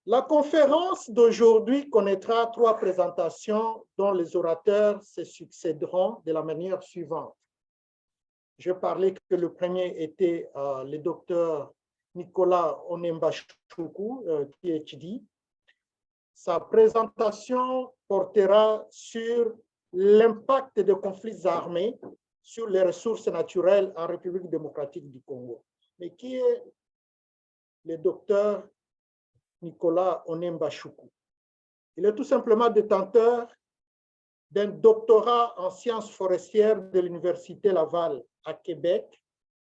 La conférence d'aujourd'hui connaîtra 3 présentations dont les orateurs se succéderont de la manière suivante. Je parlais que le premier était le docteur Nicolas Onembachukwu, PhD. Sa présentation portera sur l'impact des conflits armés sur les ressources naturelles en République démocratique du Congo. Mais qui est le docteur Nicolas Onembachukwu? Il est tout simplement détenteur d'un doctorat en sciences forestières de l'Université Laval à Québec.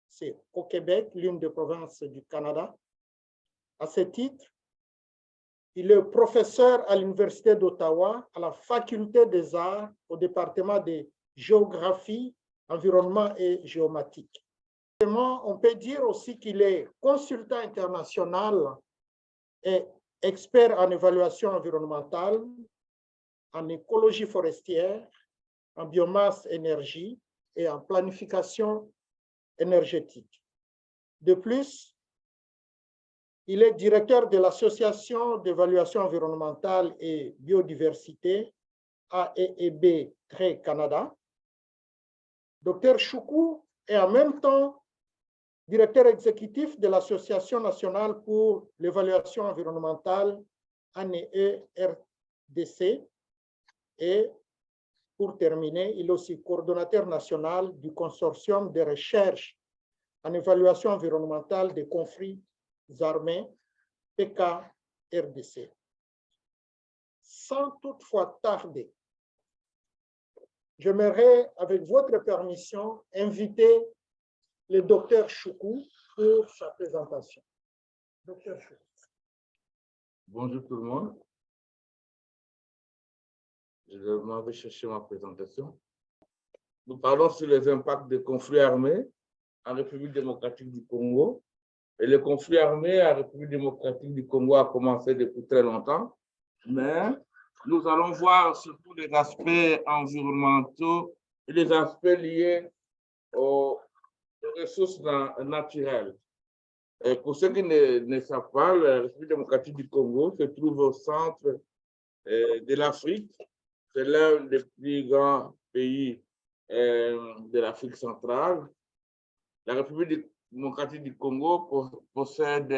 C'est au Québec, l'une des provinces du Canada. À ce titre, il est professeur à l'Université d'Ottawa, à la Faculté des Arts, au département de géographie, environnement et géomatique. On peut dire aussi qu'il est consultant international et expert en évaluation environnementale, en écologie forestière, en biomasse énergie et en planification énergétique. De plus, il est directeur de l'Association d'évaluation environnementale et biodiversité, AEEB-Canada. Dr Chukwu est en même temps directeur exécutif de l'Association nationale pour l'évaluation environnementale, ANEE-RDC. Et pour terminer, il est aussi coordonnateur national du consortium de recherche en évaluation environnementale des conflits armés, PK-RDC. Sans toutefois tarder, j'aimerais, avec votre permission, inviter le docteur Chukwu pour sa présentation. Docteur Chukwu. Bonjour tout le monde. Je m'en vais chercher ma présentation. Nous parlons sur les impacts des conflits armés en République démocratique du Congo. Et le conflit armé en République démocratique du Congo a commencé depuis très longtemps, mais nous allons voir surtout les aspects environnementaux et les aspects liés aux ressources naturelles. Et pour ceux qui ne savent pas, la République démocratique du Congo se trouve au centre de l'Afrique. C'est l'un des plus grands pays de l'Afrique centrale. La République démocratique du Congo possède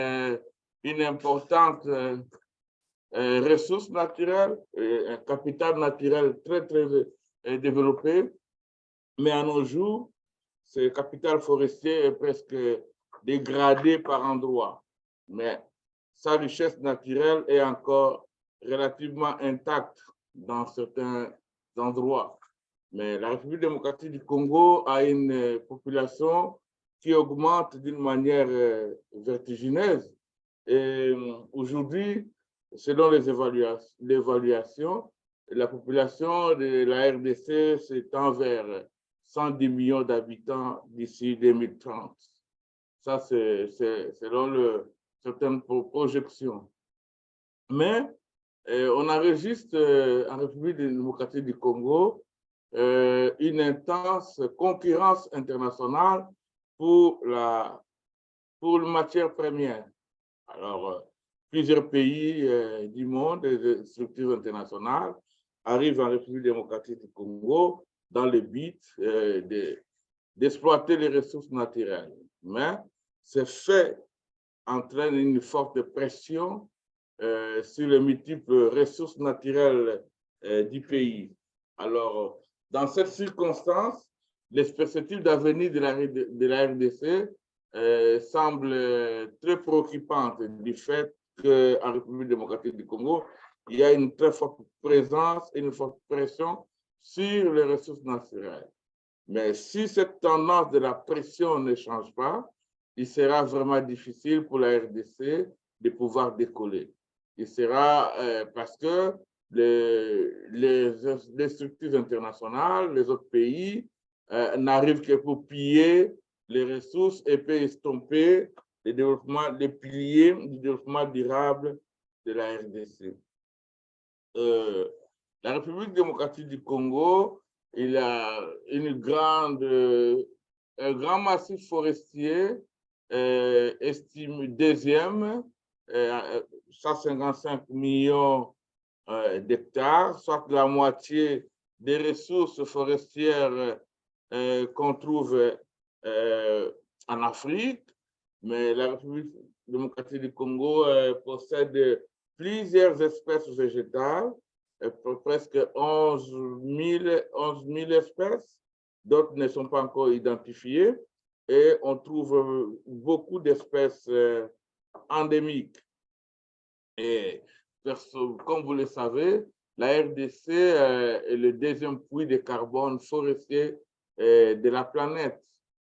une importante ressource naturelle, un capital naturel très, très développé. Mais à nos jours, ce capital forestier est presque dégradé par endroits. Mais sa richesse naturelle est encore relativement intacte dans certains endroits. Mais la République démocratique du Congo a une population qui augmente d'une manière vertigineuse. Et aujourd'hui, selon les évaluations, la population de la RDC s'étend vers 110 millions d'habitants d'ici 2030. Ça, c'est selon certaines projections. Mais on enregistre en République démocratique du Congo une intense concurrence internationale pour la matière première. Alors, plusieurs pays du monde, des structures internationales, arrivent en République démocratique du Congo dans le but d'exploiter les ressources naturelles. Mais ces faits entraînent une forte pression sur les multiples ressources naturelles du pays. Alors, dans cette circonstance, les perspectives d'avenir de la RDC semblent très préoccupantes du fait qu'en République démocratique du Congo, il y a une très forte présence et une forte pression sur les ressources naturelles. Mais si cette tendance de la pression ne change pas, il sera vraiment difficile pour la RDC de pouvoir décoller. Il sera parce que les structures internationales, les autres pays n'arrivent que pour piller les ressources et puis estomper les piliers du développement durable de la RDC. La République démocratique du Congo, il a un grand massif forestier estimé deuxième 155 millions d'hectares, soit la moitié des ressources forestières qu'on trouve en Afrique. Mais la République démocratique du Congo possède plusieurs espèces végétales, presque 11 000 espèces. D'autres ne sont pas encore identifiées. Et on trouve beaucoup d'espèces endémiques. Et comme vous le savez, la RDC est le deuxième puits de carbone forestier de la planète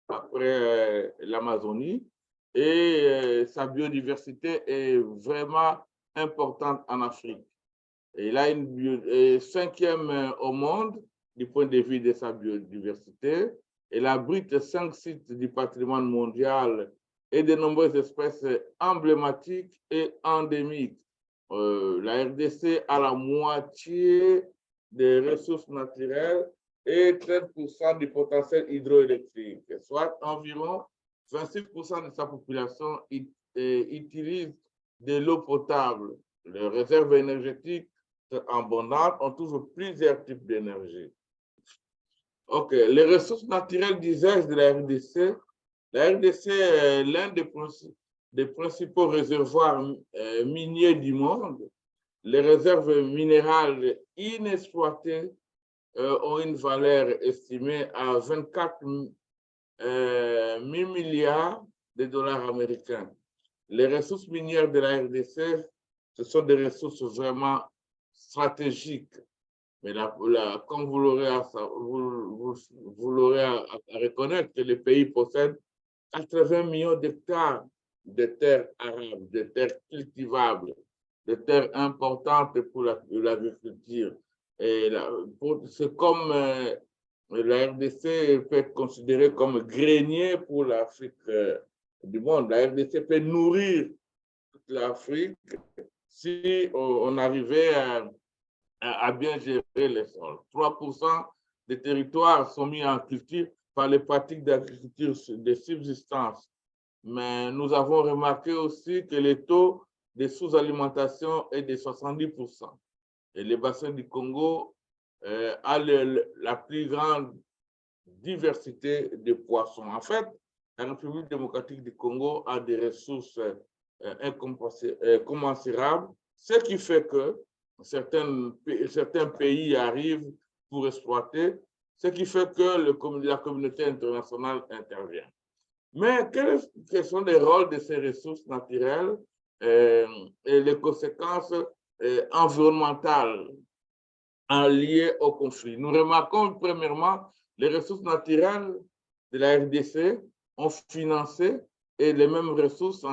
après l'Amazonie. Et sa biodiversité est vraiment importante en Afrique. Et il a une cinquième au monde du point de vue de sa biodiversité. Elle abrite 5 sites du patrimoine mondial et de nombreuses espèces emblématiques et endémiques. La RDC a la moitié des ressources naturelles et 13% du potentiel hydroélectrique, soit environ 26% de sa population utilise de l'eau potable. Les réserves énergétiques sont abondantes, on trouve plusieurs types d'énergie. OK, les ressources naturelles d'usage de la RDC. La RDC est l'un des principaux réservoirs miniers du monde. Les réserves minérales inexploitées ont une valeur estimée à 24 000 milliards de dollars américains. Les ressources minières de la RDC, ce sont des ressources vraiment stratégiques. Mais comme vous l'aurez à reconnaître que le pays possède 80 millions d'hectares de terres arables, de terres cultivables, de terres importantes pour l'agriculture. C'est comme la RDC peut être considérée comme grenier pour l'Afrique du monde. La RDC peut nourrir toute l'Afrique si on arrivait à bien gérer les sols. 3% des territoires sont mis en culture par les pratiques d'agriculture de subsistance. Mais nous avons remarqué aussi que le taux de sous-alimentation est de 70%. Et le bassin du Congo a la plus grande diversité de poissons. En fait, la République démocratique du Congo a des ressources incommensurables, ce qui fait que certains pays arrivent pour exploiter, ce qui fait que la communauté internationale intervient. Mais quels sont les rôles de ces ressources naturelles et les conséquences environnementales liées au conflit? Nous remarquons premièrement les ressources naturelles de la RDC ont financé et les mêmes ressources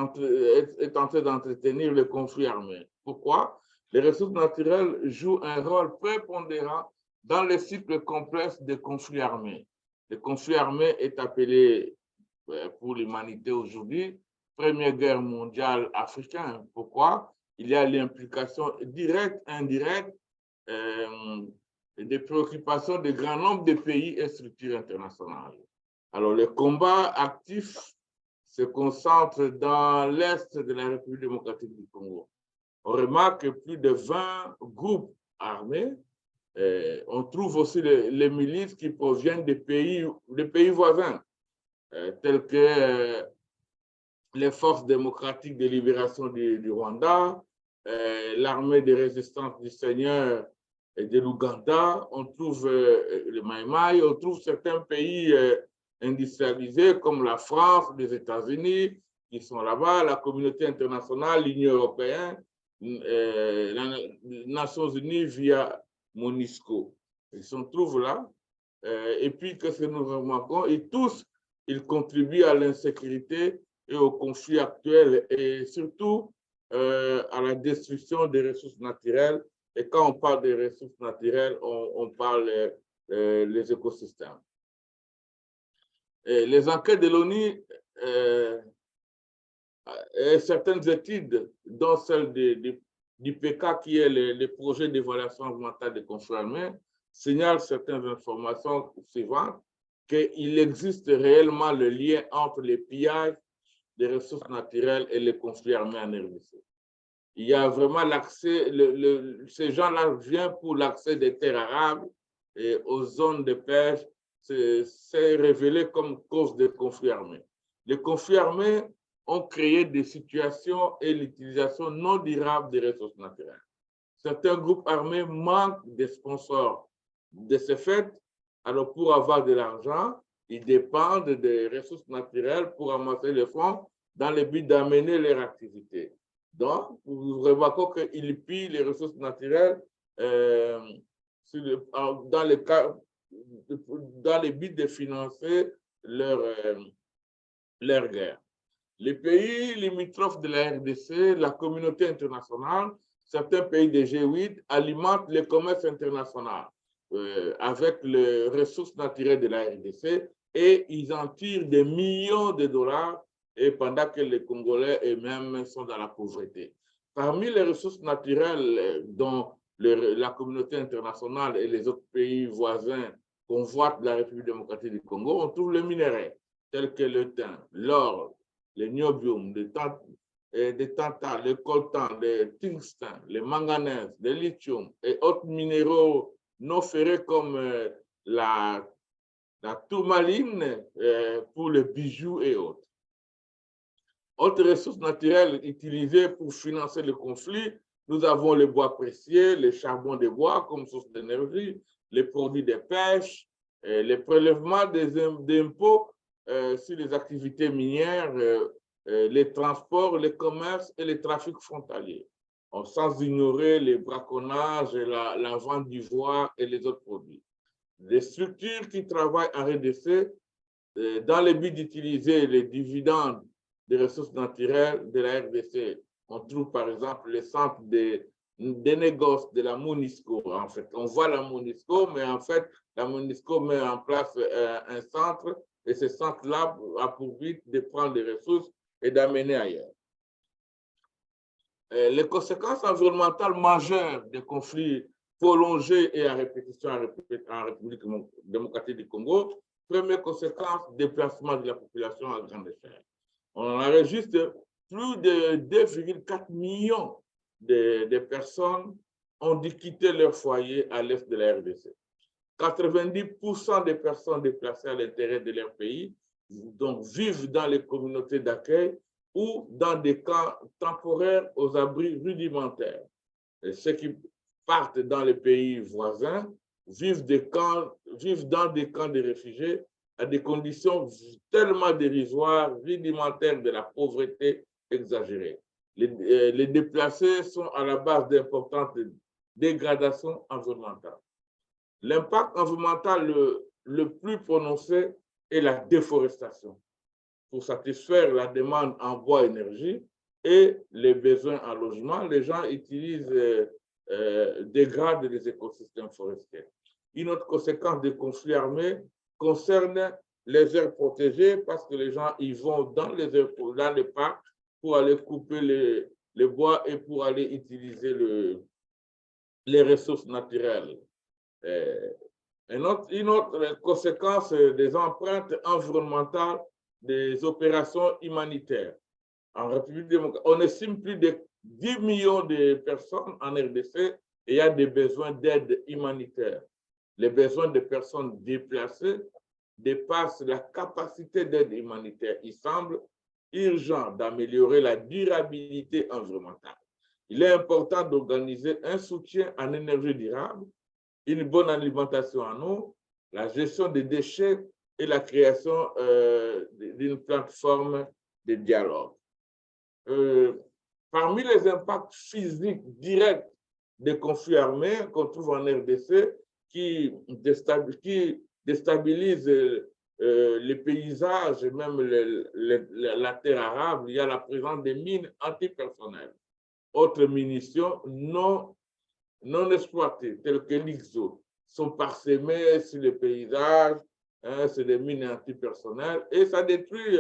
est en train d'entretenir le conflit armé. Pourquoi? Les ressources naturelles jouent un rôle prépondérant dans le cycle complexe des conflits armés. Le conflit armé est appelé pour l'humanité aujourd'hui Première Guerre mondiale africaine. Pourquoi? Il y a l'implication directe, indirecte des préoccupations de grand nombre de pays et structures internationales. Alors, les combats actifs se concentrent dans l'est de la République démocratique du Congo. On remarque que plus de 20 groupes armés. On trouve aussi les milices qui proviennent des pays voisins, tels que les forces démocratiques de libération du Rwanda, l'armée de résistance du Seigneur de l'Ouganda, on trouve le Maïmaï, on trouve certains pays industrialisés comme la France, les États-Unis qui sont là-bas, la communauté internationale, l'Union européenne, les Nations Unies via MONUSCO. Ils se trouvent là. Et puis, qu'est-ce que nous remarquons? Et tous, ils contribuent à l'insécurité et au conflit actuel et surtout à la destruction des ressources naturelles. Et quand on parle des ressources naturelles, on parle des écosystèmes. Et les enquêtes de l'ONU et certaines études, dont celle du PK, qui est le projet d'évaluation environnementale des conflits armés, signalent certaines informations suivantes, qu'il existe réellement le lien entre les pillages des ressources naturelles et les conflits armés en RDC. il y a vraiment l'accès, ces gens-là viennent pour l'accès des terres arabes et aux zones de pêche. C'est révélé comme cause de conflits armés. Les conflits armés ont créé des situations et l'utilisation non durable des ressources naturelles. Certains groupes armés manquent des sponsors de ce fait. Alors, pour avoir de l'argent, ils dépendent des ressources naturelles pour amasser les fonds dans le but d'amener leur activité. Donc, vous remarquez qu'ils pillent les ressources naturelles dans le but de financer leur guerre. Les pays limitrophes de la RDC, la communauté internationale, certains pays des G8 alimentent le commerce international avec les ressources naturelles de la RDC et ils en tirent des millions de dollars et pendant que les Congolais eux-mêmes sont dans la pauvreté. Parmi les ressources naturelles dont la communauté internationale et les autres pays voisins convoitent la République démocratique du Congo, on trouve les minéraux tels que le thym, l'or, le niobium, le tantal, le coltan, le tungstène, le manganèse, le lithium et autres minéraux non ferrés comme la tourmaline pour les bijoux et autres. Autres ressources naturelles utilisées pour financer le conflit, nous avons le bois précieux, le charbon de bois comme source d'énergie, les produits de pêche, les prélèvements d'impôts sur les activités minières, les transports, les commerces et les trafics frontaliers, sans ignorer les braconnages, la vente d'ivoire et les autres produits. Les structures qui travaillent en RDC dans le but d'utiliser les dividendes des ressources naturelles de la RDC. On trouve par exemple les centres des négoces de la MONUSCO. En fait, on voit la MONUSCO, mais en fait, la MONUSCO met en place un centre et ce centre-là a pour but de prendre des ressources et d'amener ailleurs. Les conséquences environnementales majeures des conflits prolongés et à répétition en République démocratique du Congo, première conséquence, déplacement de la population à grande échelle. On enregistre plus de 2,4 millions de personnes ont dû quitter leur foyer à l'est de la RDC. 90% des personnes déplacées à l'intérieur de leur pays donc, vivent dans les communautés d'accueil ou dans des camps temporaires aux abris rudimentaires. Et ceux qui partent dans les pays voisins vivent dans des camps de réfugiés à des conditions tellement dérisoires, rudimentaires de la pauvreté exagérée. Les déplacés sont à la base d'importantes dégradations environnementales. L'impact environnemental le plus prononcé est la déforestation pour satisfaire la demande en bois et énergie et les besoins en logement. Les gens utilisent, dégradent les écosystèmes forestiers. Une autre conséquence des conflits armés concerne les aires protégées parce que les gens y vont dans les parcs pour aller couper les bois et pour aller utiliser les ressources naturelles. Une autre conséquence des empreintes environnementales des opérations humanitaires. En République démocratique, on estime plus de 10 millions de personnes en RDC et il y a des besoins d'aide humanitaire. Les besoins des personnes déplacées dépassent la capacité d'aide humanitaire. Il semble urgent d'améliorer la durabilité environnementale. Il est important d'organiser un soutien en énergie durable, une bonne alimentation en eau, la gestion des déchets et la création d'une plateforme de dialogue. Parmi les impacts physiques directs des conflits armés qu'on trouve en RDC qui déstabilisent les paysages et même la terre arable, il y a la présence des mines antipersonnelles. Autres munitions non exploitées, telles que l'IXO, sont parsemées sur les paysages, hein, c'est des mines antipersonnelles, et ça détruit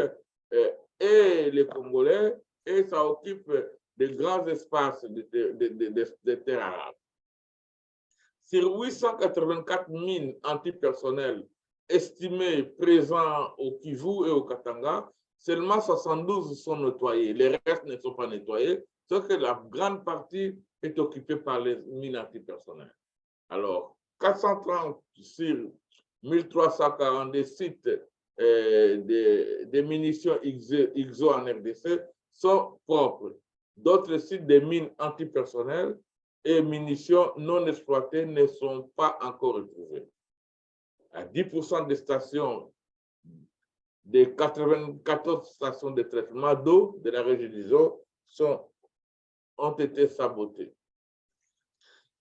et les Congolais, et ça occupe de grands espaces de terres arabes. Sur 884 mines antipersonnelles estimées présentes au Kivu et au Katanga, seulement 72 sont nettoyées. Les restes ne sont pas nettoyés sauf que la grande partie est occupée par les mines antipersonnelles. Alors, 430 sur 1342 sites des munitions IXO en RDC sont propres. D'autres sites des mines antipersonnelles et munitions non exploitées ne sont pas encore retrouvés. À 10% des stations, des 94 stations de traitement d'eau de la région d'ISO ont été sabotées.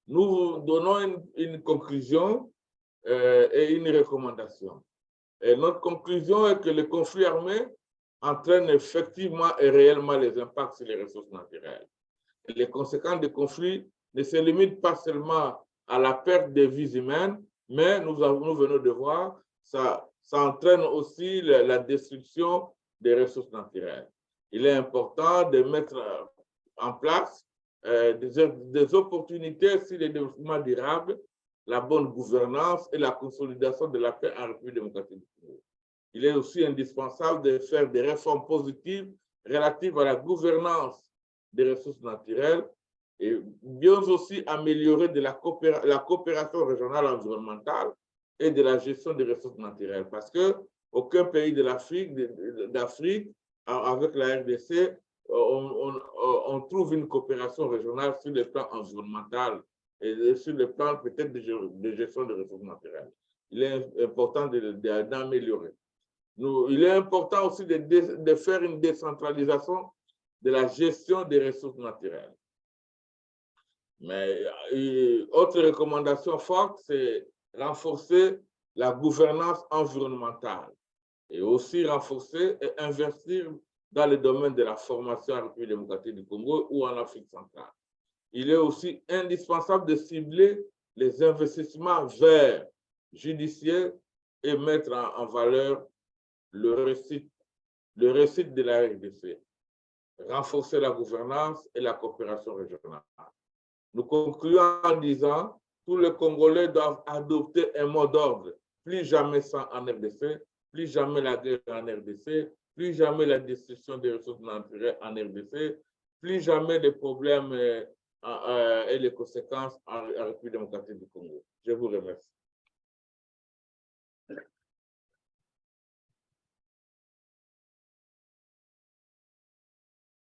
Nous donnons une conclusion et une recommandation. Et notre conclusion est que le conflit armé entraîne effectivement et réellement les impacts sur les ressources naturelles. Et les conséquences du conflit ne se limitent pas seulement à la perte des vies humaines, mais nous venons de voir, ça entraîne aussi la destruction des ressources naturelles. Il est important de mettre en place des opportunités sur le développement durable, la bonne gouvernance et la consolidation de la paix en République démocratique du Congo. Il est aussi indispensable de faire des réformes positives relatives à la gouvernance des ressources naturelles et bien aussi améliorer la coopération régionale environnementale et de la gestion des ressources naturelles. Parce qu'aucun pays de d'Afrique, avec la RDC, on trouve une coopération régionale sur le plan environnemental et sur le plan peut-être de gestion des ressources naturelles. Il est important d'améliorer. Il est important aussi de faire une décentralisation de la gestion des ressources naturelles. Mais autre recommandation forte, c'est renforcer la gouvernance environnementale et aussi renforcer et investir dans le domaine de la formation en République démocratique du Congo ou en Afrique centrale. Il est aussi indispensable de cibler les investissements verts, judiciaires et mettre en valeur le récit de la RDC, renforcer la gouvernance et la coopération régionale. Nous concluons en disant tous les Congolais doivent adopter un mot d'ordre. Plus jamais sans en RDC, plus jamais la guerre en RDC, plus jamais la destruction des ressources naturelles en RDC, plus jamais les problèmes et les conséquences en République démocratique du Congo. Je vous remercie.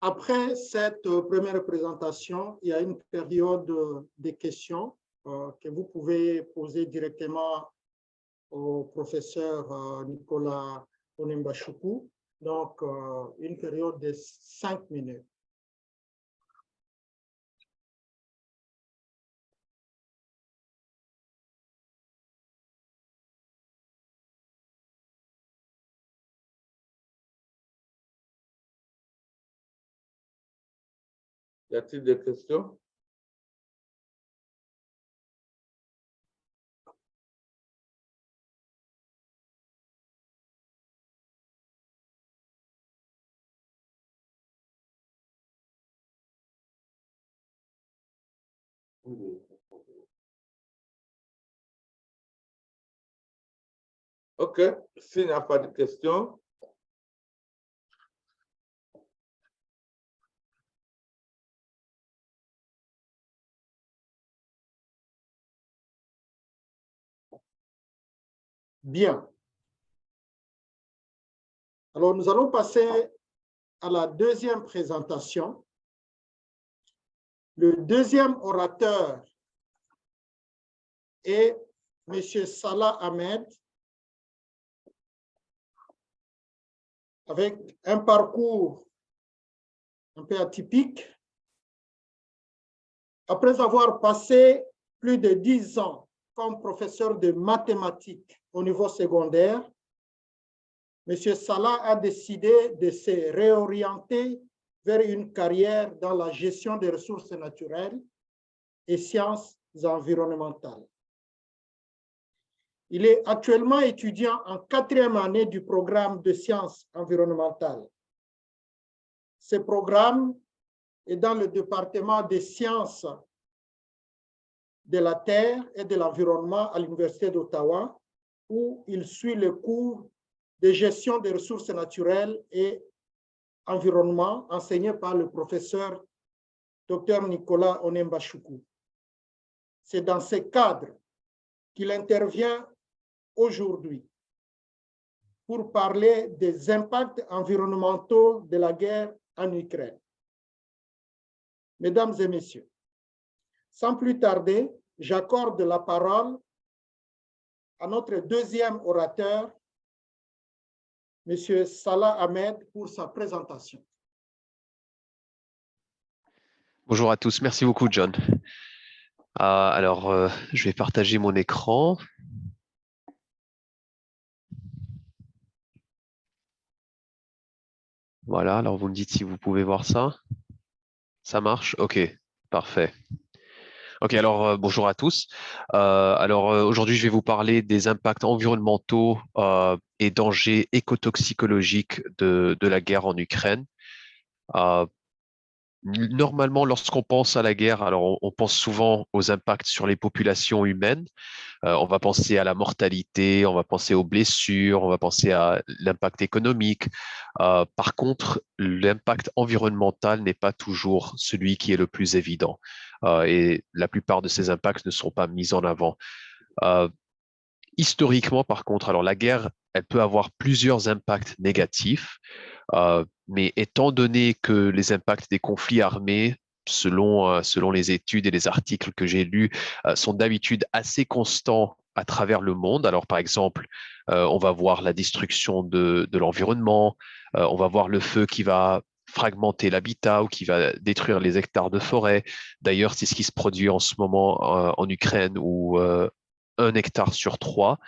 Après cette première présentation, il y a une période de questions que vous pouvez poser directement au professeur Nicolas Onembachoukou. Donc, une période de 5 minutes. Y a-t-il des questions? OK. S'il n'y a pas de questions, bien. Alors, nous allons passer à la deuxième présentation. Le deuxième orateur est M. Salah Ahmed, avec un parcours un peu atypique. Après avoir passé plus de 10 ans comme professeur de mathématiques au niveau secondaire, M. Salah a décidé de se réorienter vers une carrière dans la gestion des ressources naturelles et sciences environnementales. Il est actuellement étudiant en 4e année du programme de sciences environnementales. Ce programme est dans le département des sciences de la Terre et de l'environnement à l'Université d'Ottawa, où il suit le cours de gestion des ressources naturelles et environnement enseigné par le professeur Dr Nicolas Onemba-Chukwu. C'est dans ce cadre qu'il intervient aujourd'hui pour parler des impacts environnementaux de la guerre en Ukraine. Mesdames et messieurs, sans plus tarder, j'accorde la parole à notre deuxième orateur, M. Salah Ahmed, pour sa présentation. Bonjour à tous, merci beaucoup John. Je vais partager mon écran. Voilà, alors vous me dites si vous pouvez voir ça. Ça marche? Ok, parfait. Ok, alors bonjour à tous. Aujourd'hui, je vais vous parler des impacts environnementaux et dangers écotoxicologiques de la guerre en Ukraine. Normalement, lorsqu'on pense à la guerre, alors on pense souvent aux impacts sur les populations humaines. On va penser à la mortalité, on va penser aux blessures, on va penser à l'impact économique. Par contre, l'impact environnemental n'est pas toujours celui qui est le plus évident. Et la plupart de ces impacts ne sont pas mis en avant. Historiquement, par contre, alors la guerre, elle peut avoir plusieurs impacts négatifs. Mais étant donné que les impacts des conflits armés, selon les études et les articles que j'ai lus, sont d'habitude assez constants à travers le monde. Alors, par exemple, on va voir la destruction de l'environnement, on va voir le feu qui va fragmenter l'habitat ou qui va détruire les hectares de forêt. D'ailleurs, c'est ce qui se produit en ce moment en Ukraine où 1 hectare sur 3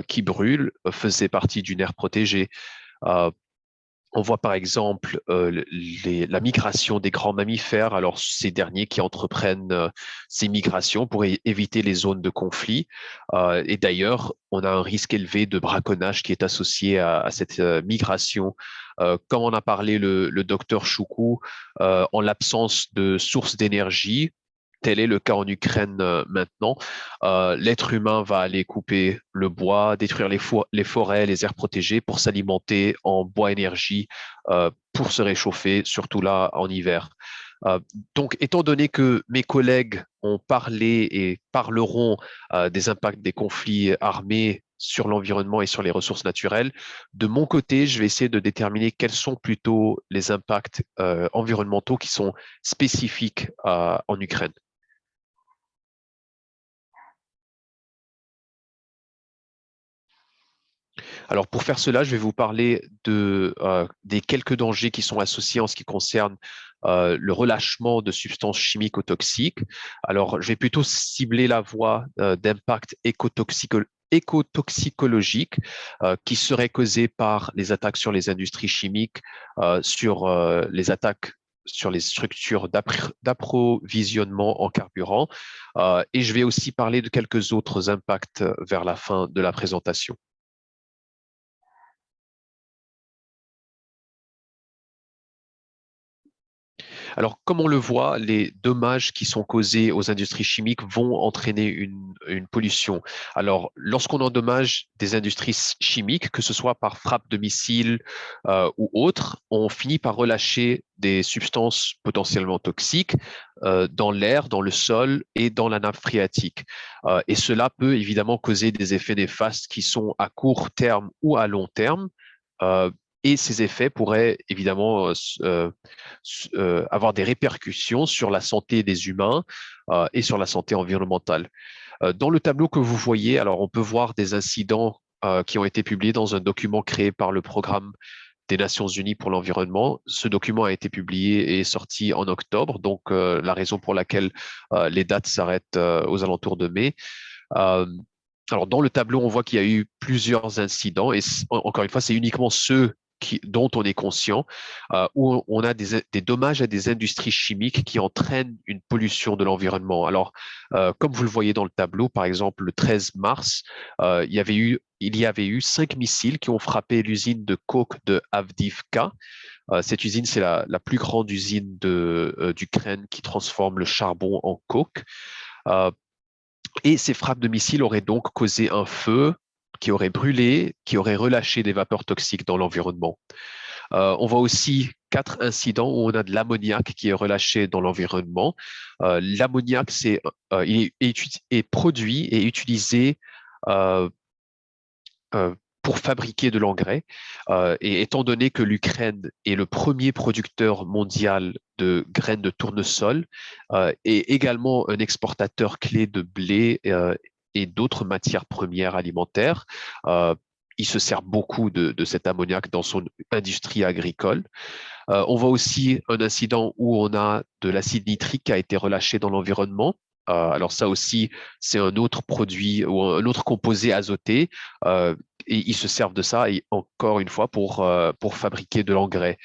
qui brûle faisait partie d'une aire protégée. On voit par exemple la migration des grands mammifères, alors ces derniers qui entreprennent ces migrations pour éviter les zones de conflit. Et d'ailleurs, on a un risque élevé de braconnage qui est associé à cette migration. Comme en a parlé le docteur Chukwu, en l'absence de sources d'énergie, tel est le cas en Ukraine maintenant. L'être humain va aller couper le bois, détruire les forêts, les aires protégées pour s'alimenter en bois énergie pour se réchauffer, surtout là en hiver. Donc, étant donné que mes collègues ont parlé et parleront des impacts des conflits armés sur l'environnement et sur les ressources naturelles, de mon côté, je vais essayer de déterminer quels sont plutôt les impacts environnementaux qui sont spécifiques en Ukraine. Alors, pour faire cela, je vais vous parler des quelques dangers qui sont associés en ce qui concerne le relâchement de substances chimiques ou toxiques. Alors, je vais plutôt cibler la voie d'impact écotoxicologique qui serait causée par les attaques sur les industries chimiques, sur les attaques sur les structures d'approvisionnement en carburant. Et je vais aussi parler de quelques autres impacts vers la fin de la présentation. Alors, comme on le voit, les dommages qui sont causés aux industries chimiques vont entraîner une pollution. Alors, lorsqu'on endommage des industries chimiques, que ce soit par frappe de missiles ou autre, on finit par relâcher des substances potentiellement toxiques dans l'air, dans le sol et dans la nappe phréatique. Et cela peut évidemment causer des effets néfastes qui sont à court terme ou à long terme. Et ces effets pourraient évidemment avoir des répercussions sur la santé des humains et sur la santé environnementale. Dans le tableau que vous voyez, alors on peut voir des incidents qui ont été publiés dans un document créé par le Programme des Nations Unies pour l'environnement. Ce document a été publié et est sorti en octobre, donc la raison pour laquelle les dates s'arrêtent aux alentours de mai. Alors, dans le tableau, on voit qu'il y a eu plusieurs incidents et encore une fois, c'est uniquement ceux dont on est conscient, où on a des dommages à des industries chimiques qui entraînent une pollution de l'environnement. Alors, comme vous le voyez dans le tableau, par exemple, le 13 mars, il y avait eu 5 missiles qui ont frappé l'usine de coke de Avdiivka. Cette usine, c'est la plus grande usine d'Ukraine qui transforme le charbon en coke. Et ces frappes de missiles auraient donc causé un feu qui aurait brûlé, qui aurait relâché des vapeurs toxiques dans l'environnement. On voit aussi 4 incidents où on a de l'ammoniac qui est relâché dans l'environnement. L'ammoniac, est produit et utilisé pour fabriquer de l'engrais. Et étant donné que l'Ukraine est le premier producteur mondial de graines de tournesol et également un exportateur clé de blé et d'autres matières premières alimentaires, il se sert beaucoup de cet ammoniac dans son industrie agricole. On voit aussi un incident où on a de l'acide nitrique qui a été relâché dans l'environnement. Alors ça aussi, c'est un autre produit ou un autre composé azoté et ils se servent de ça et encore une fois pour fabriquer de l'engrais.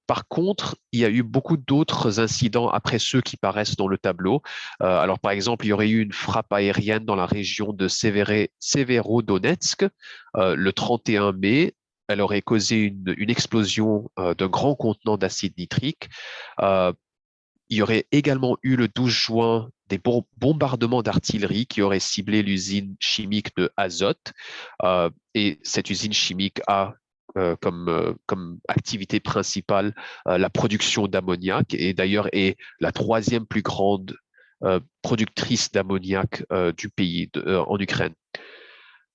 Par contre, il y a eu beaucoup d'autres incidents après ceux qui paraissent dans le tableau. Alors, par exemple, il y aurait eu une frappe aérienne dans la région de Severodonetsk le 31 mai. Elle aurait causé une explosion d'un grand contenant d'acide nitrique. Il y aurait également eu le 12 juin des bombardements d'artillerie qui auraient ciblé l'usine chimique de Azote. Et cette usine chimique a comme activité principale la production d'ammoniac et d'ailleurs est la 3e plus grande productrice d'ammoniac du pays en Ukraine.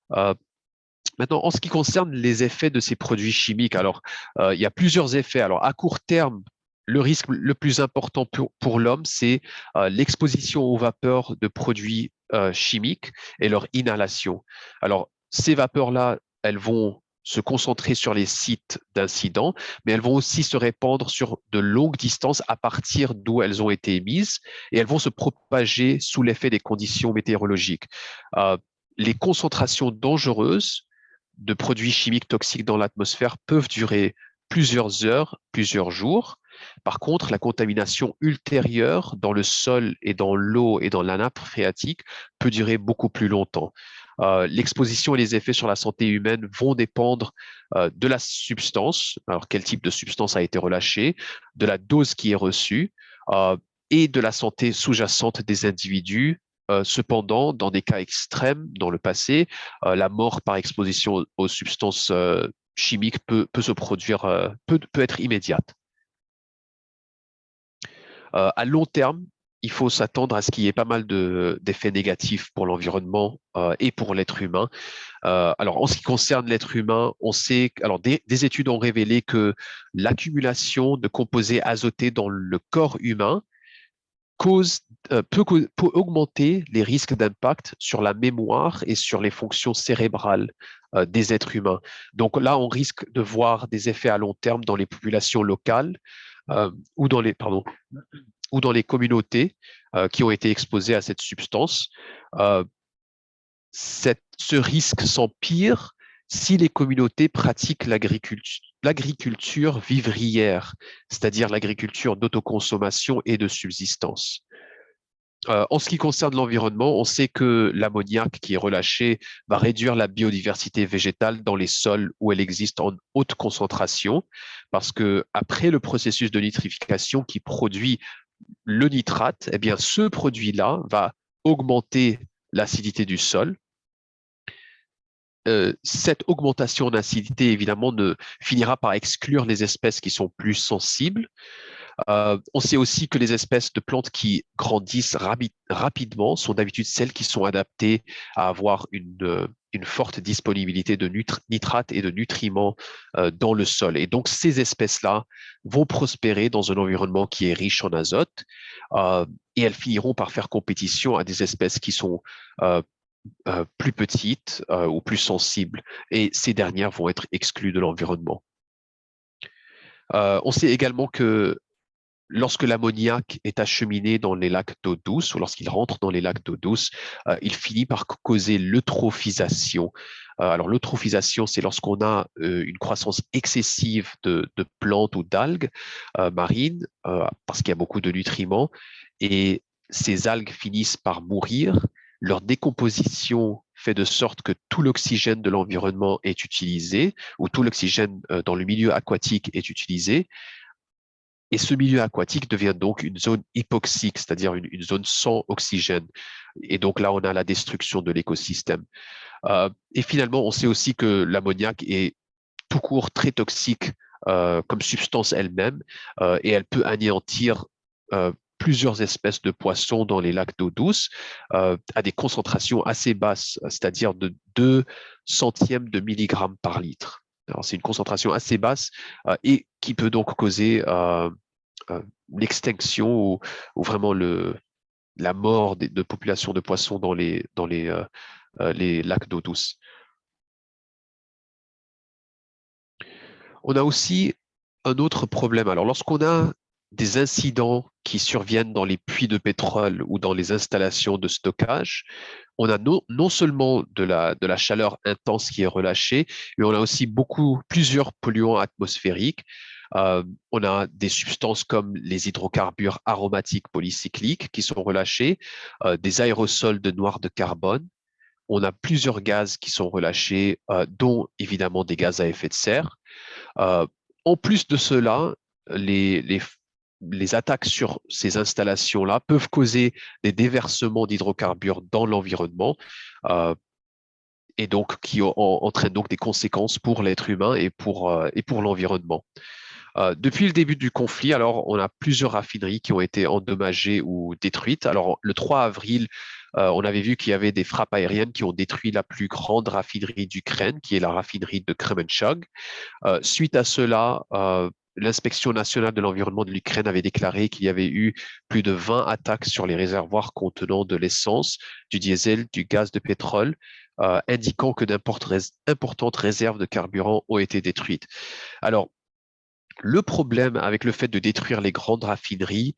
Maintenant, en ce qui concerne les effets de ces produits chimiques, alors il y a plusieurs effets. Alors à court terme, le risque le plus important pour l'homme, c'est l'exposition aux vapeurs de produits chimiques et leur inhalation. Alors ces vapeurs-là, elles vont se concentrer sur les sites d'incidents, mais elles vont aussi se répandre sur de longues distances à partir d'où elles ont été émises et elles vont se propager sous l'effet des conditions météorologiques. Les concentrations dangereuses de produits chimiques toxiques dans l'atmosphère peuvent durer plusieurs heures, plusieurs jours. Par contre, la contamination ultérieure dans le sol et dans l'eau et dans la nappe phréatique peut durer beaucoup plus longtemps. L'exposition et les effets sur la santé humaine vont dépendre de la substance, alors quel type de substance a été relâchée, de la dose qui est reçue et de la santé sous-jacente des individus. Cependant, dans des cas extrêmes dans le passé, la mort par exposition aux substances chimiques peut se produire, peut être immédiate. À long terme, il faut s'attendre à ce qu'il y ait pas mal d'effets négatifs pour l'environnement et pour l'être humain. Alors, en ce qui concerne l'être humain, on sait, alors des études ont révélé que l'accumulation de composés azotés dans le corps humain peut augmenter les risques d'impact sur la mémoire et sur les fonctions cérébrales des êtres humains. Donc là, on risque de voir des effets à long terme dans les populations locales ou dans les communautés qui ont été exposées à cette substance. Ce risque s'empire si les communautés pratiquent l'agriculture vivrière, c'est-à-dire l'agriculture d'autoconsommation et de subsistance. En ce qui concerne l'environnement, on sait que l'ammoniac qui est relâché va réduire la biodiversité végétale dans les sols où elle existe en haute concentration, parce que après le processus de nitrification qui produit le nitrate, eh bien, ce produit-là va augmenter l'acidité du sol. Cette augmentation d'acidité, évidemment, ne finira par exclure les espèces qui sont plus sensibles. On sait aussi que les espèces de plantes qui grandissent rapidement sont d'habitude celles qui sont adaptées à avoir une forte disponibilité de nitrates et de nutriments dans le sol. Et donc, ces espèces-là vont prospérer dans un environnement qui est riche en azote et elles finiront par faire compétition à des espèces qui sont plus petites ou plus sensibles. Et ces dernières vont être exclues de l'environnement. On sait également que lorsque l'ammoniac est acheminé dans les lacs d'eau douce ou lorsqu'il rentre dans les lacs d'eau douce, il finit par causer l'eutrophisation. Alors l'eutrophisation, c'est lorsqu'on a une croissance excessive de plantes ou d'algues marines parce qu'il y a beaucoup de nutriments et ces algues finissent par mourir. Leur décomposition fait de sorte que tout l'oxygène de l'environnement est utilisé ou tout l'oxygène dans le milieu aquatique est utilisé. Et ce milieu aquatique devient donc une zone hypoxique, c'est-à-dire une zone sans oxygène. Et donc là, on a la destruction de l'écosystème. Et finalement, on sait aussi que l'ammoniac est tout court très toxique comme substance elle-même et elle peut anéantir plusieurs espèces de poissons dans les lacs d'eau douce à des concentrations assez basses, c'est-à-dire de 2 centièmes de milligrammes par litre. Alors, c'est une concentration assez basse et qui peut donc causer l'extinction ou vraiment la mort de populations de poissons dans les lacs d'eau douce. On a aussi un autre problème. Alors, lorsqu'on a des incidents qui surviennent dans les puits de pétrole ou dans les installations de stockage, on a non seulement de la chaleur intense qui est relâchée, mais on a aussi plusieurs polluants atmosphériques. On a des substances comme les hydrocarbures aromatiques polycycliques qui sont relâchés, des aérosols de noir de carbone. On a plusieurs gaz qui sont relâchés, dont évidemment des gaz à effet de serre. En plus de cela, les attaques sur ces installations-là peuvent causer des déversements d'hydrocarbures dans l'environnement et donc qui entraînent donc des conséquences pour l'être humain et pour l'environnement. Depuis le début du conflit, alors on a plusieurs raffineries qui ont été endommagées ou détruites. Alors le 3 avril, on avait vu qu'il y avait des frappes aériennes qui ont détruit la plus grande raffinerie d'Ukraine, qui est la raffinerie de Kremenchug. Suite à cela, l'inspection nationale de l'environnement de l'Ukraine avait déclaré qu'il y avait eu plus de 20 attaques sur les réservoirs contenant de l'essence, du diesel, du gaz de pétrole, indiquant que d'importantes réserves de carburant ont été détruites. Alors, le problème avec le fait de détruire les grandes raffineries,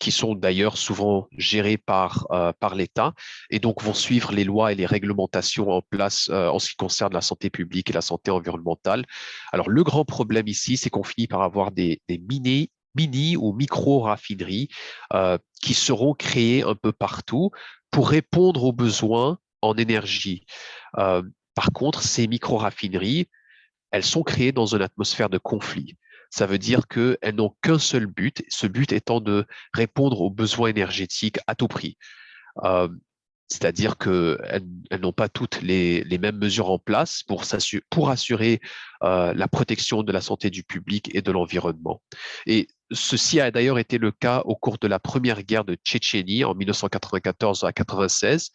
qui sont d'ailleurs souvent gérées par l'État et donc vont suivre les lois et les réglementations en place en ce qui concerne la santé publique et la santé environnementale. Alors, le grand problème ici, c'est qu'on finit par avoir des mini ou micro-raffineries qui seront créées un peu partout pour répondre aux besoins en énergie. Par contre, ces micro-raffineries, elles sont créées dans une atmosphère de conflit. Ça veut dire qu'elles n'ont qu'un seul but, ce but étant de répondre aux besoins énergétiques à tout prix. C'est-à-dire qu'elles n'ont pas toutes les mêmes mesures en place pour assurer la protection de la santé du public et de l'environnement. Et ceci a d'ailleurs été le cas au cours de la première guerre de Tchétchénie en 1994 à 96,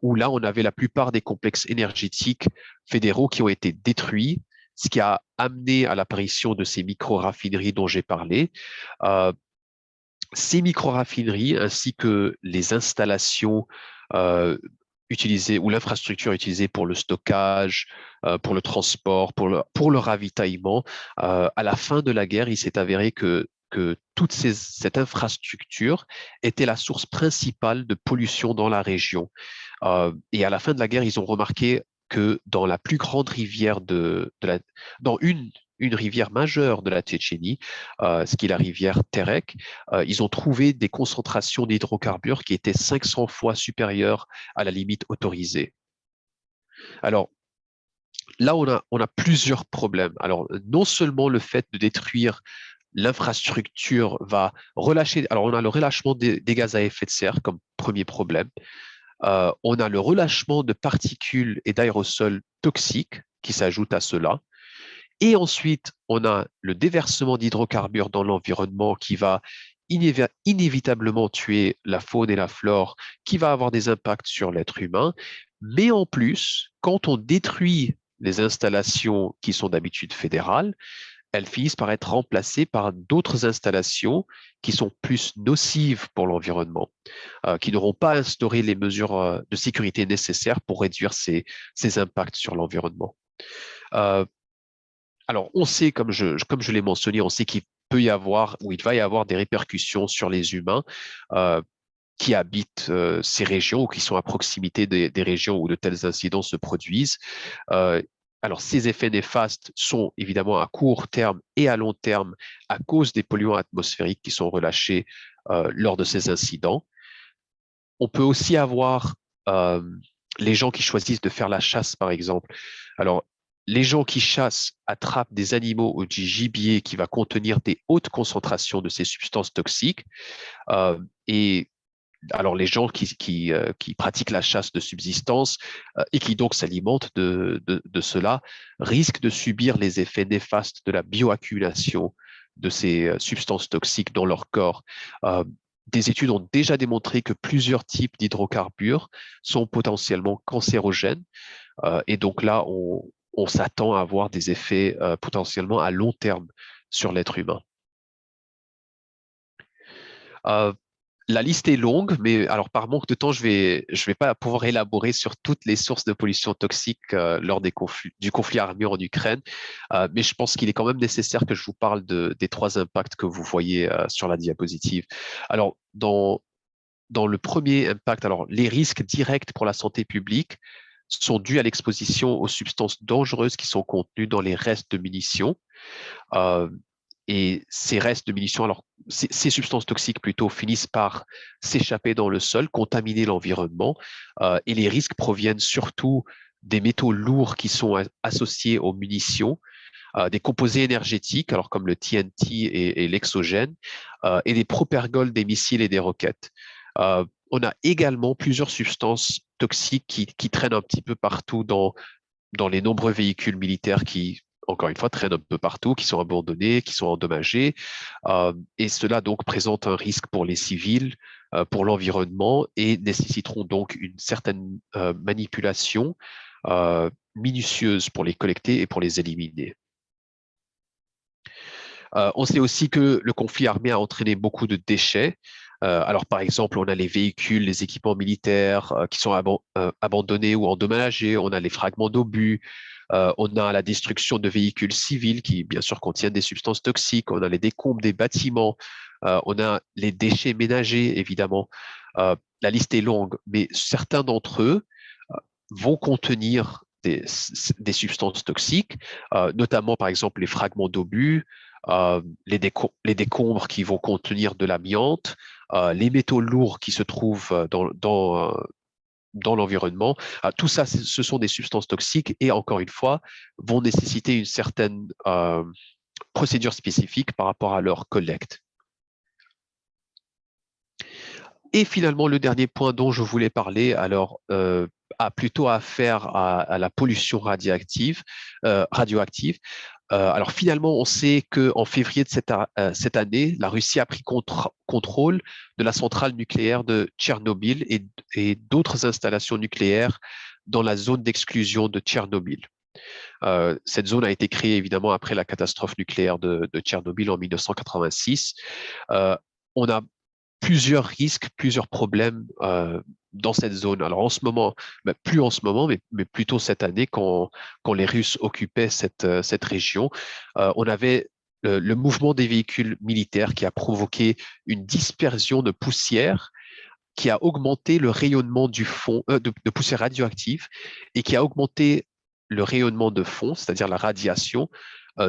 où là, on avait la plupart des complexes énergétiques fédéraux qui ont été détruits, ce qui a amené à l'apparition de ces micro-raffineries dont j'ai parlé. Ces micro-raffineries ainsi que les installations utilisées ou l'infrastructure utilisée pour le stockage, pour le transport, pour le ravitaillement, à la fin de la guerre, il s'est avéré que toute cette infrastructure était la source principale de pollution dans la région. Et à la fin de la guerre, ils ont remarqué que dans la plus grande rivière dans une rivière majeure de la Tchétchénie, ce qui est la rivière Terek, ils ont trouvé des concentrations d'hydrocarbures qui étaient 500 fois supérieures à la limite autorisée. Alors, là, on a plusieurs problèmes. Alors, non seulement le fait de détruire l'infrastructure va relâcher, alors on a le relâchement des gaz à effet de serre comme premier problème. On a le relâchement de particules et d'aérosols toxiques qui s'ajoutent à cela. Et ensuite, on a le déversement d'hydrocarbures dans l'environnement qui va inévitablement tuer la faune et la flore, qui va avoir des impacts sur l'être humain. Mais en plus, quand on détruit les installations qui sont d'habitude fédérales, elles finissent par être remplacées par d'autres installations qui sont plus nocives pour l'environnement, qui n'auront pas instauré les mesures de sécurité nécessaires pour réduire ces impacts sur l'environnement. Alors, on sait, comme je l'ai mentionné, on sait qu'il peut y avoir ou il va y avoir des répercussions sur les humains qui habitent ces régions ou qui sont à proximité des régions où de tels incidents se produisent. Alors, ces effets néfastes sont évidemment à court terme et à long terme à cause des polluants atmosphériques qui sont relâchés lors de ces incidents. On peut aussi avoir les gens qui choisissent de faire la chasse, par exemple. Alors, les gens qui chassent attrapent des animaux ou du gibier qui va contenir des hautes concentrations de ces substances toxiques et alors les gens qui pratiquent la chasse de subsistance et qui donc s'alimentent de cela risquent de subir les effets néfastes de la bioaccumulation de ces substances toxiques dans leur corps. Des études ont déjà démontré que plusieurs types d'hydrocarbures sont potentiellement cancérogènes. Et donc là, on s'attend à avoir des effets potentiellement à long terme sur l'être humain. La liste est longue, mais alors par manque de temps, je vais pas pouvoir élaborer sur toutes les sources de pollution toxique lors du conflit armé en Ukraine, mais je pense qu'il est quand même nécessaire que je vous parle des 3 impacts que vous voyez sur la diapositive. Alors, dans le premier impact, alors les risques directs pour la santé publique sont dus à l'exposition aux substances dangereuses qui sont contenues dans les restes de munitions. Et ces restes de munitions, alors ces substances toxiques plutôt, finissent par s'échapper dans le sol, contaminer l'environnement. Et les risques proviennent surtout des métaux lourds qui sont associés aux munitions, des composés énergétiques, alors comme le TNT et l'exogène, et des propergols des missiles et des roquettes. On a également plusieurs substances toxiques qui traînent un petit peu partout dans les nombreux véhicules militaires qui, encore une fois, traînent un peu partout, qui sont abandonnés, qui sont endommagés. Et cela donc présente un risque pour les civils, pour l'environnement et nécessiteront donc une certaine manipulation minutieuse pour les collecter et pour les éliminer. On sait aussi que le conflit armé a entraîné beaucoup de déchets. Alors, par exemple, on a les véhicules, les équipements militaires qui sont abandonnés ou endommagés. On a les fragments d'obus. On a la destruction de véhicules civils qui, bien sûr, contiennent des substances toxiques. On a les décombres des bâtiments. On a les déchets ménagers, évidemment. La liste est longue, mais certains d'entre eux vont contenir des substances toxiques, notamment, par exemple, les fragments d'obus, les décombres qui vont contenir de l'amiante, les métaux lourds qui se trouvent dans l'environnement. Tout ça, ce sont des substances toxiques et, encore une fois, vont nécessiter une certaine procédure spécifique par rapport à leur collecte. Et finalement, le dernier point dont je voulais parler, alors, a plutôt affaire à la pollution radioactive. Alors finalement, on sait qu'en février de cette année, la Russie a pris contrôle de la centrale nucléaire de Tchernobyl et d'autres installations nucléaires dans la zone d'exclusion de Tchernobyl. Cette zone a été créée évidemment après la catastrophe nucléaire de Tchernobyl en 1986. On a plusieurs risques, plusieurs problèmes dans cette zone. Alors en ce moment, plus en ce moment, mais plutôt cette année, quand les Russes occupaient cette région, on avait le mouvement des véhicules militaires qui a provoqué une dispersion de poussière qui a augmenté le rayonnement du fond, de poussière radioactive et qui a augmenté le rayonnement de fond, c'est-à-dire la radiation,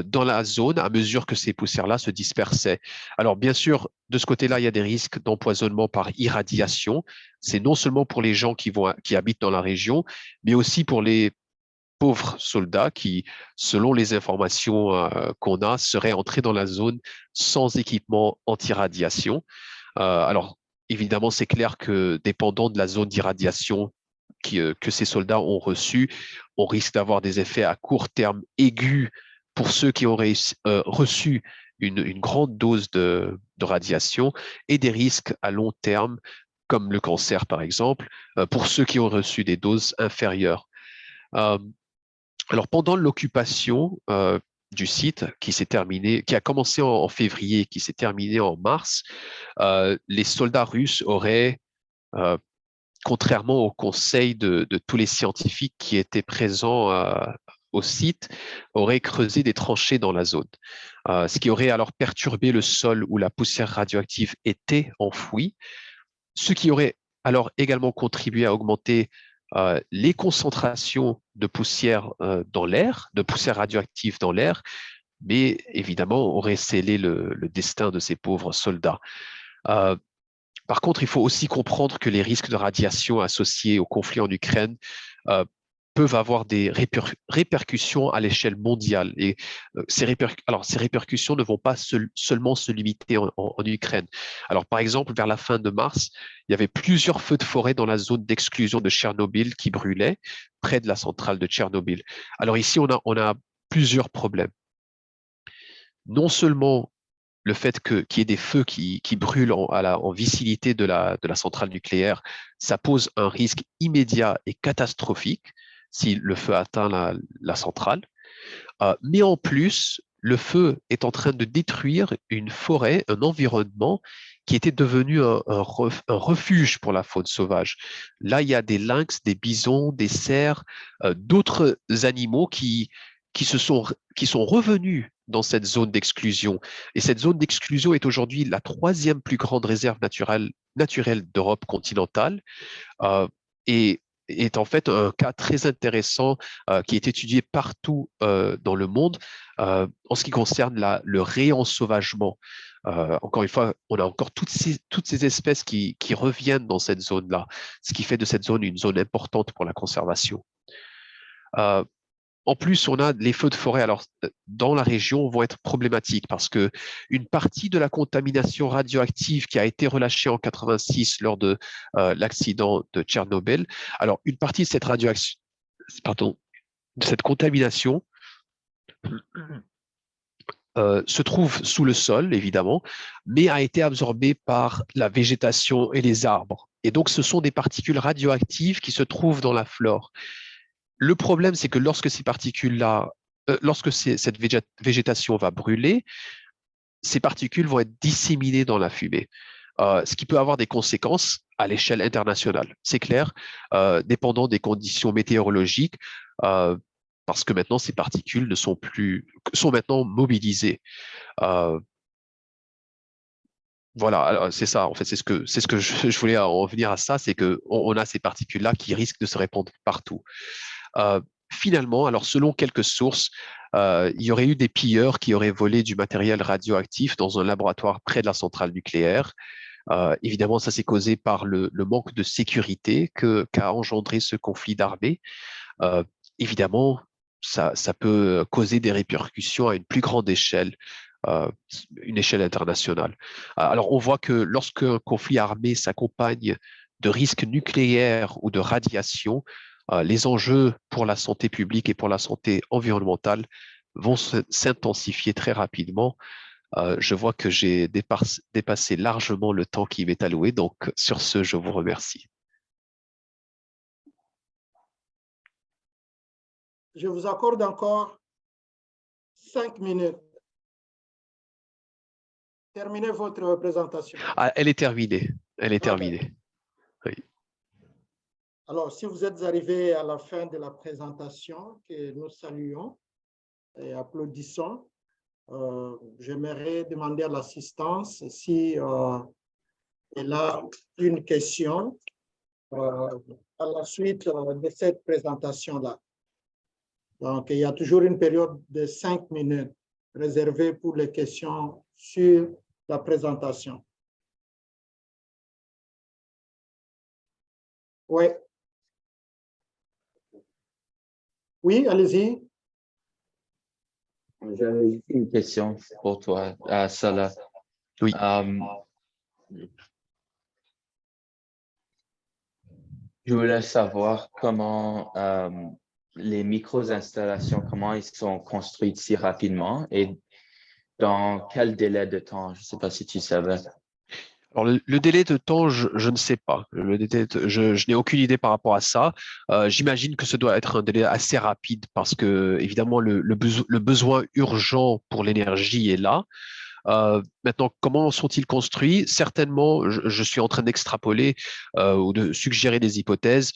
dans la zone à mesure que ces poussières-là se dispersaient. Alors, bien sûr, de ce côté-là, il y a des risques d'empoisonnement par irradiation. C'est non seulement pour les gens qui habitent dans la région, mais aussi pour les pauvres soldats qui, selon les informations qu'on a, seraient entrés dans la zone sans équipement anti-radiation. Alors, évidemment, c'est clair que dépendant de la zone d'irradiation que ces soldats ont reçue, on risque d'avoir des effets à court terme aigus pour ceux qui auraient reçu une grande dose de radiation et des risques à long terme, comme le cancer par exemple, pour ceux qui ont reçu des doses inférieures. Alors pendant l'occupation du site qui a commencé en février, qui s'est terminé en mars, les soldats russes auraient, contrairement au conseil de tous les scientifiques qui étaient présents au site, auraient creusé des tranchées dans la zone, ce qui aurait alors perturbé le sol où la poussière radioactive était enfouie, ce qui aurait alors également contribué à augmenter les concentrations de poussière dans l'air, de poussière radioactive dans l'air, mais évidemment aurait scellé le destin de ces pauvres soldats. Par contre, il faut aussi comprendre que les risques de radiation associés au conflit en Ukraine peuvent avoir des répercussions à l'échelle mondiale. Et ces répercussions ne vont pas seulement se limiter en Ukraine. Alors, par exemple, vers la fin de mars, il y avait plusieurs feux de forêt dans la zone d'exclusion de Tchernobyl qui brûlaient près de la centrale de Tchernobyl. Alors ici, on a plusieurs problèmes. Non seulement le fait qu'il y ait des feux qui brûlent en vicinité de la centrale nucléaire, ça pose un risque immédiat et catastrophique si le feu atteint la centrale. Mais en plus, le feu est en train de détruire une forêt, un environnement qui était devenu un refuge pour la faune sauvage. Là, il y a des lynx, des bisons, des cerfs, d'autres animaux qui sont revenus dans cette zone d'exclusion. Et cette zone d'exclusion est aujourd'hui la troisième plus grande réserve naturelle d'Europe continentale. Et est en fait un cas très intéressant qui est étudié partout dans le monde en ce qui concerne le réensauvagement. Encore une fois, on a encore toutes ces espèces qui reviennent dans cette zone-là, ce qui fait de cette zone une zone importante pour la conservation. En plus, on a les feux de forêt. Alors, dans la région, vont être problématiques parce que une partie de la contamination radioactive qui a été relâchée en 86 lors de l'accident de Tchernobyl. Alors, une partie de cette de cette contamination se trouve sous le sol, évidemment, mais a été absorbée par la végétation et les arbres. Et donc, ce sont des particules radioactives qui se trouvent dans la flore. Le problème, c'est que lorsque ces particules-là, cette végétation va brûler, ces particules vont être disséminées dans la fumée, ce qui peut avoir des conséquences à l'échelle internationale. C'est clair, dépendant des conditions météorologiques, parce que maintenant, ces particules sont maintenant mobilisées. Voilà, c'est ça. En fait, c'est ce que je voulais en venir à ça, c'est qu'on a ces particules-là qui risquent de se répandre partout. Finalement, alors selon quelques sources, il y aurait eu des pilleurs qui auraient volé du matériel radioactif dans un laboratoire près de la centrale nucléaire. Évidemment, ça s'est causé par le manque de sécurité qu'a engendré ce conflit d'armées. Évidemment, ça peut causer des répercussions à une plus grande échelle, une échelle internationale. Alors, on voit que lorsqu'un conflit armé s'accompagne de risques nucléaires ou de radiation, les enjeux pour la santé publique et pour la santé environnementale vont s'intensifier très rapidement. Je vois que j'ai dépassé largement le temps qui m'est alloué, donc sur ce, je vous remercie. Je vous accorde encore 5 minutes. Terminez votre présentation. Ah, elle est terminée. Elle est terminée. Oui. Alors, si vous êtes arrivé à la fin de la présentation, que nous saluons et applaudissons, j'aimerais demander à l'assistance si elle a une question à la suite de cette présentation-là. Donc, il y a toujours une période de 5 minutes réservée pour les questions sur la présentation. Oui. Oui, allez-y. J'avais une question pour toi, Salah. Oui. Je voulais savoir comment les micro-installations, comment ils sont construites si rapidement et dans quel délai de temps? Je ne sais pas si tu savais. Alors, le délai de temps, je ne sais pas. Je n'ai aucune idée par rapport à ça. J'imagine que ce doit être un délai assez rapide parce que, évidemment, le besoin urgent pour l'énergie est là. Maintenant, comment sont-ils construits? Certainement, je suis en train d'extrapoler ou de suggérer des hypothèses,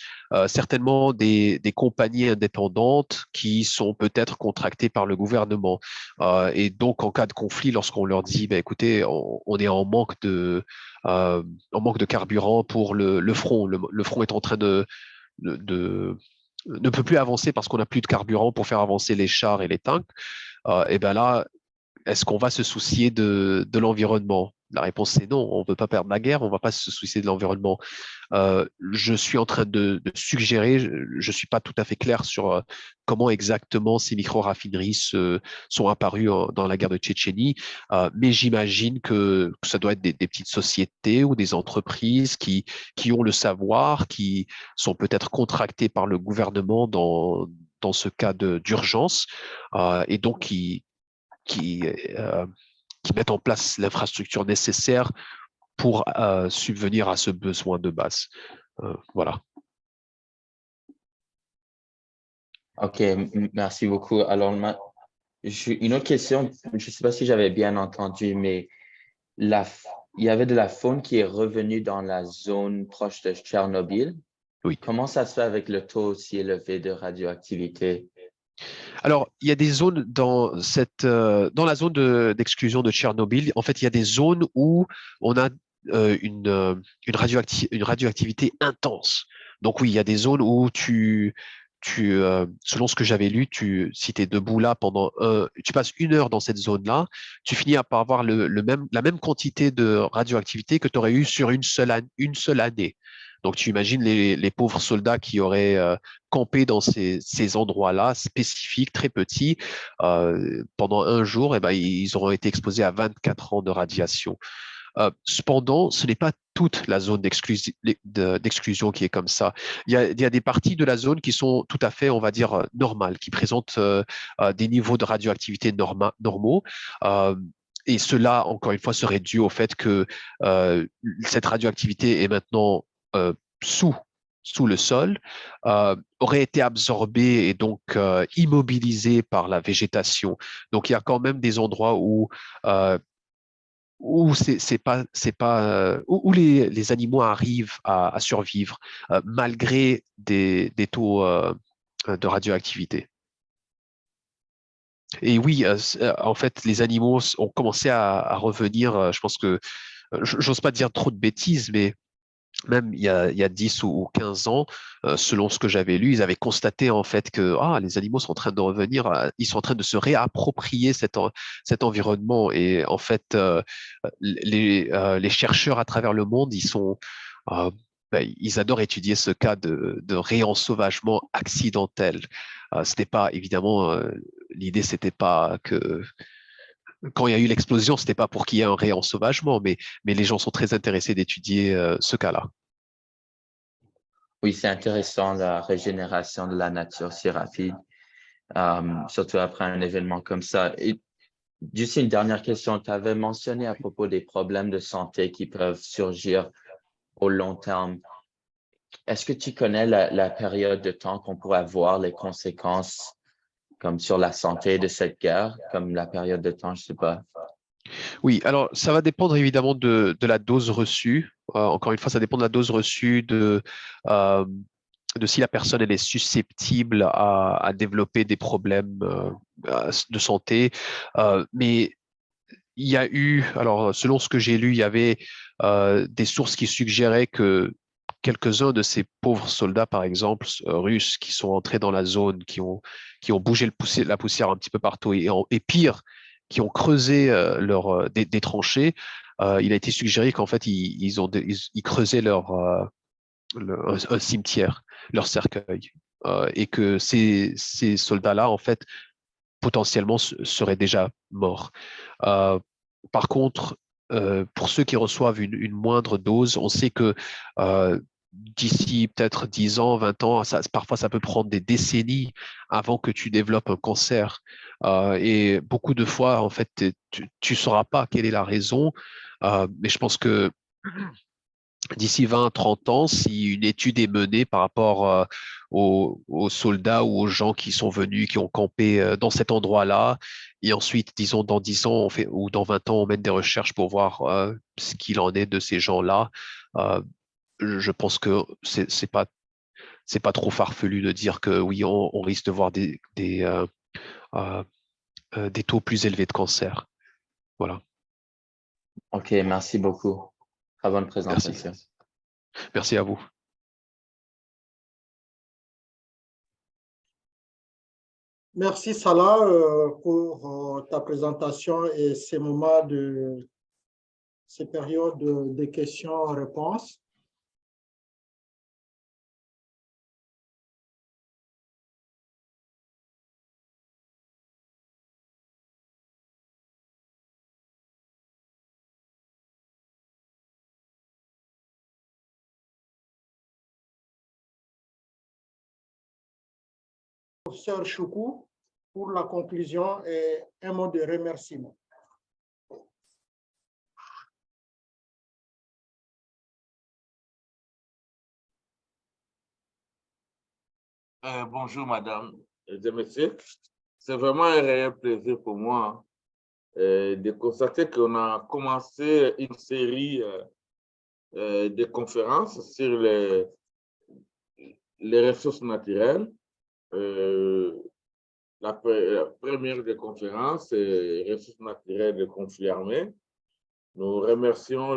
certainement des compagnies indépendantes qui sont peut-être contractées par le gouvernement. Et donc, en cas de conflit, lorsqu'on leur dit, bah, écoutez, on est en manque de carburant pour le front. Le front est en train ne peut plus avancer parce qu'on n'a plus de carburant pour faire avancer les chars et les tanks. Et ben là, est-ce qu'on va se soucier de l'environnement? La réponse, c'est non. On ne veut pas perdre la guerre, on ne va pas se soucier de l'environnement. Je suis en train de suggérer, je ne suis pas tout à fait clair sur comment exactement ces micro-raffineries sont apparues dans la guerre de Tchétchénie, mais j'imagine que ça doit être des petites sociétés ou des entreprises qui ont le savoir, qui sont peut-être contractées par le gouvernement dans ce cas d'urgence, et donc qui mettent en place l'infrastructure nécessaire pour subvenir à ce besoin de base. Voilà. OK, merci beaucoup. Alors, une autre question, je ne sais pas si j'avais bien entendu, mais il y avait de la faune qui est revenue dans la zone proche de Tchernobyl. Oui. Comment ça se fait avec le taux aussi élevé de radioactivité? Alors, il y a des zones dans la zone d'exclusion de Tchernobyl. En fait, il y a des zones où on a une radioactivité intense. Donc oui, il y a des zones où selon ce que j'avais lu, si tu es debout là tu passes 1 heure dans cette zone-là, tu finis par avoir la même quantité de radioactivité que tu aurais eu sur une seule année. Donc, tu imagines les pauvres soldats qui auraient campé dans ces endroits-là spécifiques, très petits, pendant un jour, ben, ils auront été exposés à 24 ans de radiation. Cependant, ce n'est pas toute la zone d'exclusion qui est comme ça. Il y a des parties de la zone qui sont tout à fait, on va dire, normales, qui présentent des niveaux de radioactivité normaux. Et cela, encore une fois, serait dû au fait que cette radioactivité est maintenant sous le sol, aurait été absorbée et donc immobilisée par la végétation. Donc, il y a quand même des endroits où où les animaux arrivent à survivre malgré des taux de radioactivité. Et oui, en fait, les animaux ont commencé à revenir. Je pense que, j'ose pas dire trop de bêtises, mais même il y a 10 ou 15 ans, selon ce que j'avais lu, ils avaient constaté en fait que les animaux sont en train de revenir, ils sont en train de se réapproprier cet environnement. Et en fait, les chercheurs à travers le monde, ils adorent étudier ce cas de réensauvagement accidentel. C'était pas, évidemment, l'idée, c'était pas que quand il y a eu l'explosion, c'était pas pour qu'il y ait un réensauvagement, mais les gens sont très intéressés d'étudier ce cas-là. Oui, c'est intéressant, la régénération de la nature si rapide, surtout après un événement comme ça. Et juste une dernière question, tu avais mentionné à propos des problèmes de santé qui peuvent surgir au long terme. Est-ce que tu connais la période de temps qu'on pourrait voir les conséquences comme sur la santé de cette guerre, comme la période de temps, je ne sais pas? Oui, alors ça va dépendre évidemment de la dose reçue. Encore une fois, ça dépend de la dose reçue, euh, de si la personne elle est susceptible à développer des problèmes de santé. Mais il y a eu, alors selon ce que j'ai lu, il y avait des sources qui suggéraient que quelques-uns de ces pauvres soldats, par exemple, russes, qui sont entrés dans la zone, qui ont bougé la poussière un petit peu partout, et pire, qui ont creusé des tranchées, il a été suggéré qu'en fait, ils creusaient un cimetière, leur cercueil, et que ces soldats-là, en fait, potentiellement seraient déjà morts. Par contre, pour ceux qui reçoivent une moindre dose, on sait que d'ici peut-être 10 ans, 20 ans, parfois ça peut prendre des décennies avant que tu développes un cancer. Et beaucoup de fois, en fait, tu ne sauras pas quelle est la raison, mais je pense que d'ici 20, 30 ans, si une étude est menée par rapport aux soldats ou aux gens qui sont venus, qui ont campé dans cet endroit-là, et ensuite, disons, dans 10 ans ou dans 20 ans, on mène des recherches pour voir ce qu'il en est de ces gens-là, je pense que c'est pas trop farfelu de dire que oui, on risque de voir des taux plus élevés de cancer. Voilà. OK, merci beaucoup. Très bonne présentation. Merci. Merci à vous. Merci Salah pour ta présentation et ces moments de ces périodes de questions-réponses. Professeur Choukou, pour la conclusion et un mot de remerciement. Bonjour, madame et messieurs. C'est vraiment un réel plaisir pour moi de constater qu'on a commencé une série de conférences sur les ressources naturelles. La première des conférences, c'est ressources naturelles de conflits armés. Nous remercions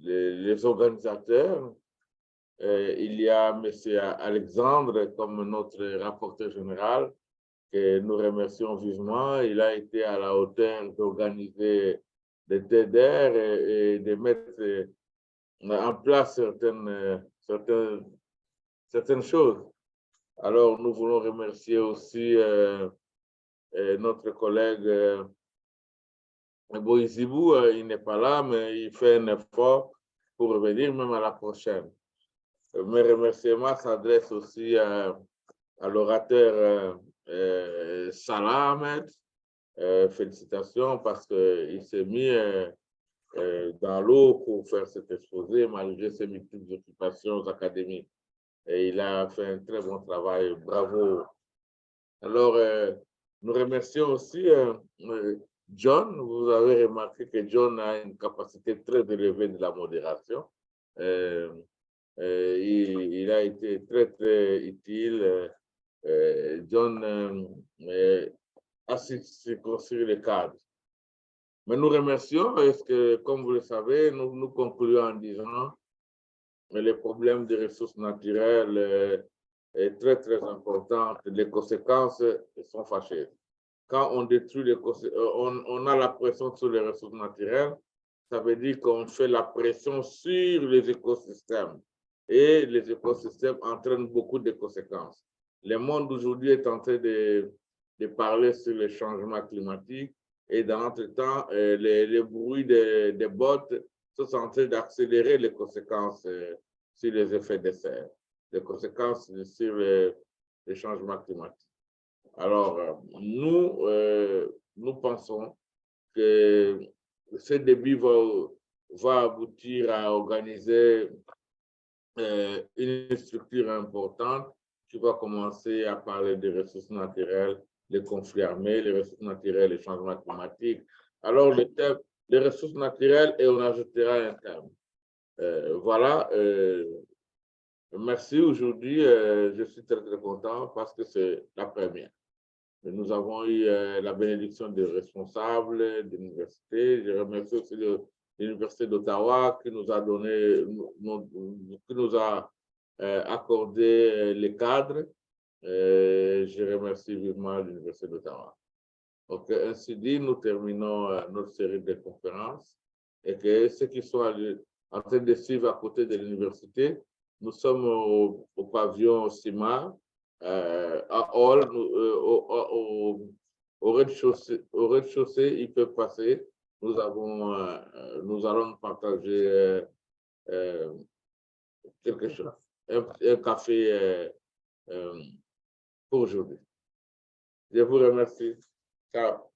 les organisateurs. Il y a M. Alexandre comme notre rapporteur général, que nous remercions vivement. Il a été à la hauteur d'organiser des TEDR et de mettre en place certaines choses. Alors, nous voulons remercier aussi notre collègue Boizibou. Il n'est pas là, mais il fait un effort pour revenir même à la prochaine. Mes remerciements s'adressent aussi à l'orateur Salah Ahmed. Félicitations parce qu'il s'est mis dans l'eau pour faire cet exposé malgré ses multiples occupations académiques. Et il a fait un très bon travail. Bravo. Alors, nous remercions aussi John. Vous avez remarqué que John a une capacité très élevée de la modération. Il a été très, très utile. John a circonscrit le cadre. Mais nous remercions parce que, comme vous le savez, nous concluons en disant que les problèmes des ressources naturelles est très, très important. Les conséquences sont fâcheuses. Quand on détruit on a la pression sur les ressources naturelles, ça veut dire qu'on fait la pression sur les écosystèmes. Et les écosystèmes entraînent beaucoup de conséquences. Le monde aujourd'hui est en train de parler sur les changements climatiques et dans l'entretemps, les bruits des bottes sont en train d'accélérer les conséquences sur les effets de serre, les conséquences sur les changements climatiques. Alors, nous pensons que ce début va aboutir à organiser une structure importante qui va commencer à parler des ressources naturelles, les conflits armés, les ressources naturelles, les changements climatiques. Alors, le thème, les ressources naturelles, et on ajoutera un thème. Voilà. Merci. Aujourd'hui, je suis très, très content parce que c'est la première. Nous avons eu la bénédiction des responsables de l'université. Je remercie aussi l'Université d'Ottawa qui nous a donné, qui nous a accordé les cadres. Je remercie vivement l'Université d'Ottawa. Donc, ainsi dit, nous terminons notre série de conférences et que ceux qui sont en train de suivre à côté de l'université, nous sommes au pavillon CIMA, à Hall, au rez-de-chaussée, ils peuvent passer. Nous allons partager quelque chose, un café pour aujourd'hui. Je vous remercie. Ciao.